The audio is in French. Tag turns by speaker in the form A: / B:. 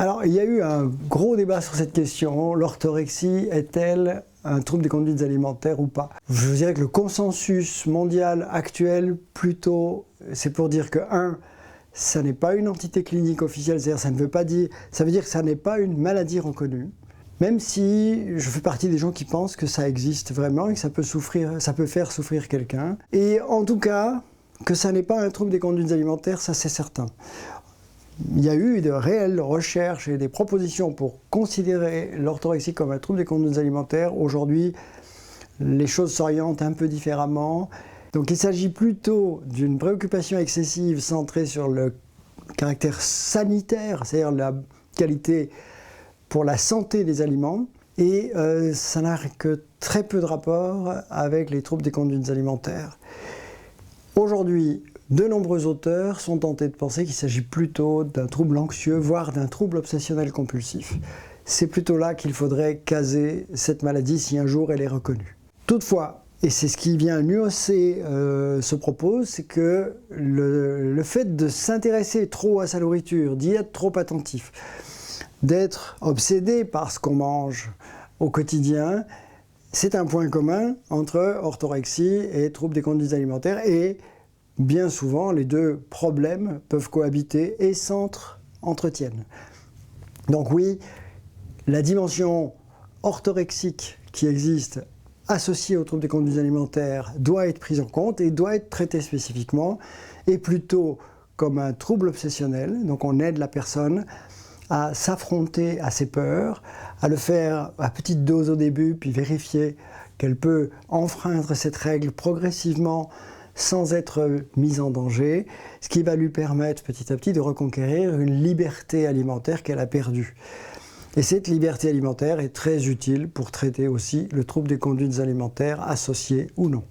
A: Alors, il y a eu un gros débat sur cette question. L'orthorexie est-elle un trouble des conduites alimentaires ou pas? Je vous dirais que le consensus mondial actuel, plutôt, c'est pour dire que, ça n'est pas une entité clinique officielle, c'est-à-dire ça veut dire que ça n'est pas une maladie reconnue. Même si je fais partie des gens qui pensent que ça existe vraiment et que ça peut faire souffrir quelqu'un. Et en tout cas, que ça n'est pas un trouble des conduites alimentaires, ça c'est certain. Il y a eu de réelles recherches et des propositions pour considérer l'orthorexie comme un trouble des conduites alimentaires. Aujourd'hui, les choses s'orientent un peu différemment. Donc il s'agit plutôt d'une préoccupation excessive centrée sur le caractère sanitaire, c'est-à-dire la qualité pour la santé des aliments, et ça n'a que très peu de rapport avec les troubles des conduites alimentaires. Aujourd'hui, de nombreux auteurs sont tentés de penser qu'il s'agit plutôt d'un trouble anxieux, voire d'un trouble obsessionnel compulsif. C'est plutôt là qu'il faudrait caser cette maladie si un jour elle est reconnue. Toutefois, et c'est ce qui vient nuancer ce propos, c'est que le fait de s'intéresser trop à sa nourriture, d'y être trop attentif, d'être obsédé par ce qu'on mange au quotidien, c'est un point commun entre orthorexie et troubles des conduites alimentaires, et bien souvent les deux problèmes peuvent cohabiter et s'entretiennent. Donc oui, la dimension orthorexique qui existe associée aux troubles des conduites alimentaires doit être prise en compte et doit être traitée spécifiquement, et plutôt comme un trouble obsessionnel. Donc on aide la personne à s'affronter à ses peurs, à le faire à petite dose au début, puis vérifier qu'elle peut enfreindre cette règle progressivement sans être mise en danger, ce qui va lui permettre petit à petit de reconquérir une liberté alimentaire qu'elle a perdue. Et cette liberté alimentaire est très utile pour traiter aussi le trouble des conduites alimentaires associées ou non.